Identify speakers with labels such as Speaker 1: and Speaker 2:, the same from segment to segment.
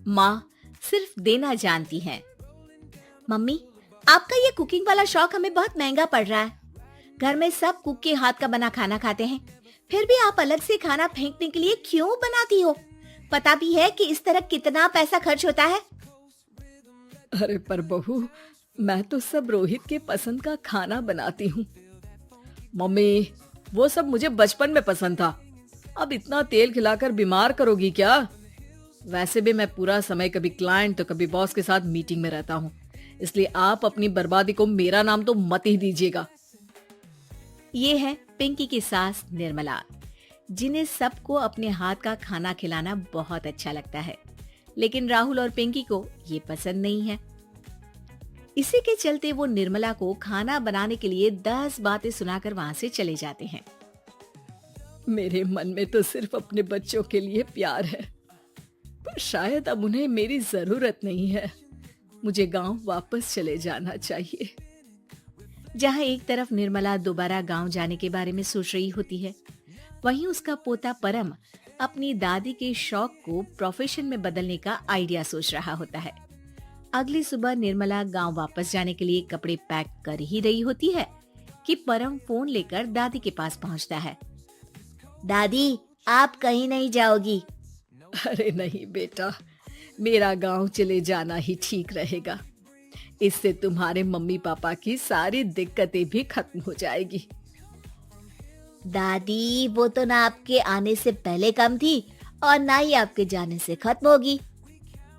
Speaker 1: माँ सिर्फ देना जानती हैं। मम्मी, आपका ये कुकिंग वाला शौक हमें बहुत महंगा पड़ रहा है। घर में सब कुक के हाथ का बना खाना खाते हैं, फिर भी आप अलग से खाना फेंकने के लिए क्यों बनाती हो? पता भी है कि इस तरह कितना पैसा खर्च होता है।
Speaker 2: अरे पर बहू, मैं तो सब रोहित के पसंद का खाना बनाती हूँ। मम्मी, वो सब मुझे बचपन में पसंद था। अब इतना तेल खिलाकर बीमार करोगी क्या? वैसे भी मैं पूरा समय कभी क्लाइंट तो कभी बॉस के साथ मीटिंग में रहता हूँ, इसलिए आप अपनी बर्बादी को मेरा नाम तो मत ही दीजिएगा।
Speaker 1: ये है पिंकी की सास निर्मला, जिन्हें सबको अपने हाथ का खाना खिलाना बहुत अच्छा लगता है, लेकिन राहुल और पिंकी को ये पसंद नहीं है। इसी के चलते वो निर्मला को खाना बनाने के लिए 10 बातें सुनाकर वहां से चले जाते हैं।
Speaker 2: मेरे मन में तो सिर्फ अपने बच्चों के लिए प्यार है, पर शायद अब उन्हें मेरी जरूरत नहीं है। मुझे गांव वापस चले जाना चाहिए।
Speaker 1: जहां एक तरफ निर्मला दोबारा गांव जाने के बारे में सोच रही होती है, वहीं उसका पोता परम अपनी दादी के शौक को प्रोफेशन में बदलने का आइडिया सोच रहा होता है। अगली सुबह निर्मला गांव वापस जाने के लिए कपड़े पैक कर ही रही होती है कि परम फोन लेकर दादी के पास पहुंचता है। दादी, आप कहीं नहीं जाओगी?
Speaker 2: अरे नहीं बेटा, मेरा गांव चले जाना ही ठीक रहेगा। इससे तुम्हारे मम्मी पापा की सारी दिक्कतें भी खत्म हो जाएगी।
Speaker 1: दादी, वो तो ना आपके आने से पहले कम थी और ना ही आपके जाने से खत्म होगी।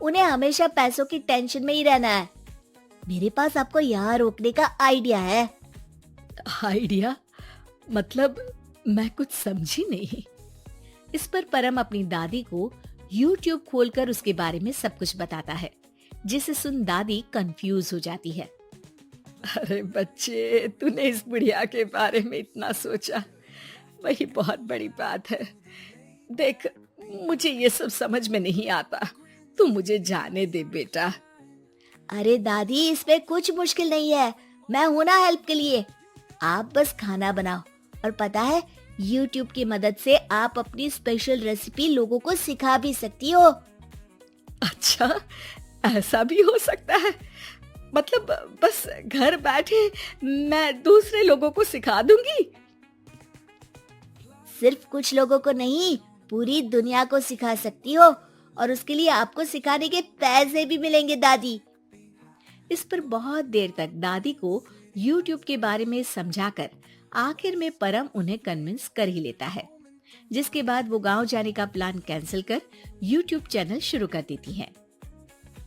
Speaker 1: उन्हें हमेशा पैसों की टेंशन में ही रहना है। मेरे पास आपको यहाँ रोकने का आइडिया है।
Speaker 2: आइडिया? मतलब मैं कुछ समझी नहीं।
Speaker 1: इस पर परम अपनी दादी को YouTube खोलकर उसके बारे में सब कुछ बताता है, जिसे सुन दादी कंफ्यूज हो जाती है।
Speaker 2: अरे बच्चे, तूने इस बुढ़िया के बारे में इतना सोचा, वही बहुत बड़ी बात है। देख, मुझे ये सब समझ में नहीं आता, तू मुझे जाने दे बेटा।
Speaker 1: अरे दादी, इसमें कुछ मुश्किल नहीं है, मैं हूं ना हेल्प के लिए। आप बस खाना बनाओ, और पता है YouTube की मदद से आप अपनी स्पेशल रेसिपी लोगों को सिखा भी सकती हो।
Speaker 2: अच्छा, ऐसा भी हो सकता है? मतलब बस घर बैठे मैं दूसरे लोगों को सिखा दूंगी?
Speaker 1: सिर्फ कुछ लोगों को नहीं, पूरी दुनिया को सिखा सकती हो, और उसके लिए आपको सिखाने के पैसे भी मिलेंगे दादी। इस पर बहुत देर तक दादी को YouTube के बारे में समझाकर आखिर में परम उन्हें कन्विंस कर ही लेता है, जिसके बाद वो गांव जाने का प्लान कैंसिल कर YouTube चैनल शुरू कर देती है।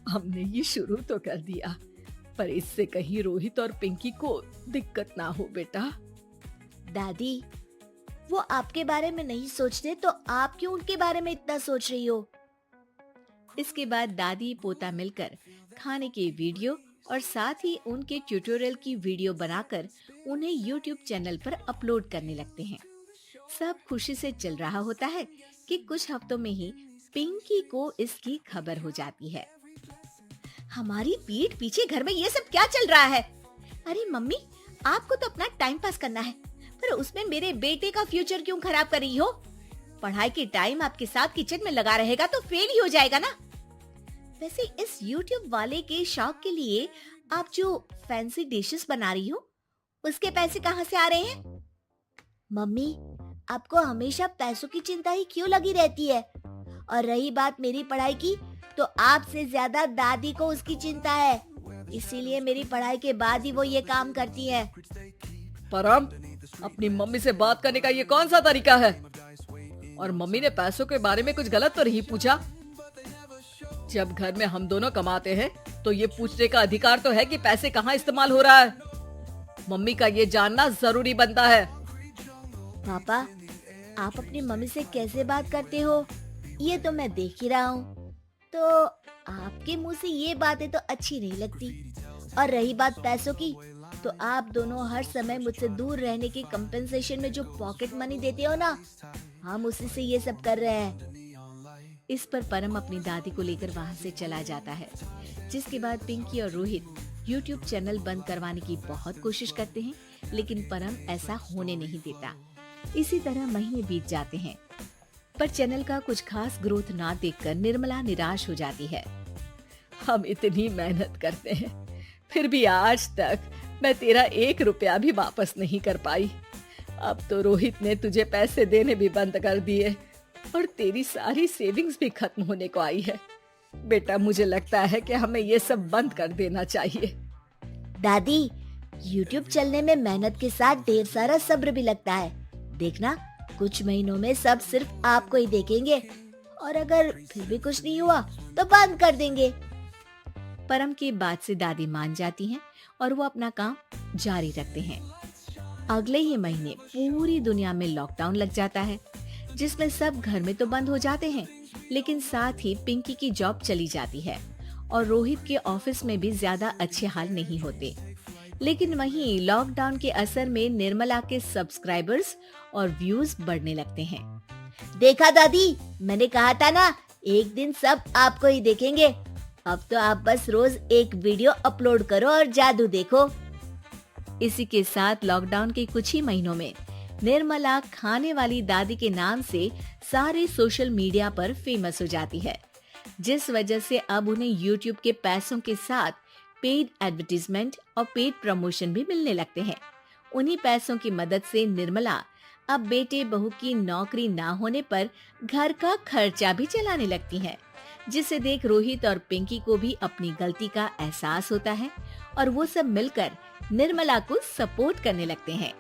Speaker 2: हमने ये शुरू तो कर दिया, पर इससे कहीं रोहित और पिंकी को दिक्कत ना हो बेटा।
Speaker 1: दादी, वो आपके बारे में नहीं सोचते तो आप क्यों उनके बारे में इतना सोच रही हो? इसके बाद दादी पोता मिलकर खाने के वीडियो और साथ ही उनके ट्यूटोरियल की वीडियो बनाकर उन्हें YouTube चैनल पर अपलोड करने लगते हैं। सब खुशी से चल रहा होता है कि कुछ हफ्तों में ही पिंकी को इसकी खबर हो जाती है। हमारी पीठ पीछे घर में ये सब क्या चल रहा है? अरे मम्मी, आपको तो अपना टाइम पास करना है, पर उसमें मेरे बेटे का फ्यूचर क्यों खराब कर रही हो? पढ़ाई के टाइम आपके साथ किचन में लगा रहेगा तो फेल ही हो जाएगा ना। वैसे इस YouTube वाले के शौक के लिए आप जो फैंसी डिशेस बना रही हो, उसके पैसे कहाँ से आ रहे हैं? मम्मी, आपको हमेशा पैसों की चिंता ही क्यों लगी रहती है? और रही बात मेरी पढ़ाई की, तो आपसे ज्यादा दादी को उसकी चिंता है, इसीलिए मेरी पढ़ाई के बाद ही वो ये काम करती है।
Speaker 2: परम, अपनी मम्मी से बात करने का ये कौन सा तरीका है? और मम्मी ने पैसों के बारे में कुछ गलत तो नहीं पूछा? जब घर में हम दोनों कमाते हैं तो ये पूछने का अधिकार तो है कि पैसे कहाँ इस्तेमाल हो रहा है। मम्मी का ये जानना जरूरी बनता है।
Speaker 1: पापा, आप अपनी मम्मी से कैसे बात करते हो, ये तो मैं देख ही रहा हूँ। तो आपके मुंह से ये बातें तो अच्छी नहीं लगती। और रही बात पैसों की, तो आप दोनों हर समय मुझसे दूर रहने की कंपेंसेशन में जो पॉकेट मनी देते हो ना, हम उसी से ये सब कर रहे हैं। इस पर परम अपनी दादी को लेकर वहां से चला जाता है, जिसके बाद पिंकी और रोहित YouTube चैनल बंद करवाने की बहुत कोशिश करते हैं, लेकिन परम ऐसा होने नहीं देता। इसी तरह महीने बीत जाते हैं। पर चैनल का कुछ खास ग्रोथ ना देखकर निर्मला निराश हो जाती है।
Speaker 2: हम इतनी मेहनत करते हैं, फिर भी आज तक मैं तेरा 1 रुपया भी वापस नहीं कर पाई। अब तो रोहित ने तुझे पैसे देने भी बंद कर दिए और तेरी सारी सेविंग्स भी खत्म होने को आई है। बेटा, मुझे लगता है कि हमें ये सब बंद कर देना चाहिए।
Speaker 1: दादी, YouTube चलने में मेहनत के साथ ढेर सारा सब्र भी लगता है। देखना, कुछ महीनों में सब सिर्फ आपको ही देखेंगे और अगर फिर भी कुछ नहीं हुआ तो बंद कर देंगे। परम की बात से दादी मान जाती हैं और वो अपना काम जारी रखते हैं। अगले ही महीने पूरी दुनिया में लॉकडाउन लग जाता है, जिसमें सब घर में तो बंद हो जाते हैं, लेकिन साथ ही पिंकी की जॉब चली जाती है और रोहित के ऑफिस में भी ज्यादा अच्छे हाल नहीं होते। लेकिन वहीं लॉकडाउन के असर में निर्मला के सब्सक्राइबर्स और व्यूज बढ़ने लगते हैं। देखा दादी, मैंने कहा था ना, एक दिन सब आपको ही देखेंगे। अब तो आप बस रोज एक वीडियो अपलोड करो और जादू देखो। इसी के साथ लॉकडाउन के कुछ ही महीनों में निर्मला खाने वाली दादी के नाम से सारे सोशल मीडिया पर फेमस हो जाती है, जिस वजह से अब उन्हें YouTube के पैसों के साथ पेड एडवर्टीजमेंट और पेड प्रमोशन भी मिलने लगते हैं। उन्हीं पैसों की मदद से निर्मला अब बेटे बहू की नौकरी ना होने पर घर का खर्चा भी चलाने लगती हैं, जिसे देख रोहित और पिंकी को भी अपनी गलती का एहसास होता है और वो सब मिलकर निर्मला को सपोर्ट करने लगते हैं।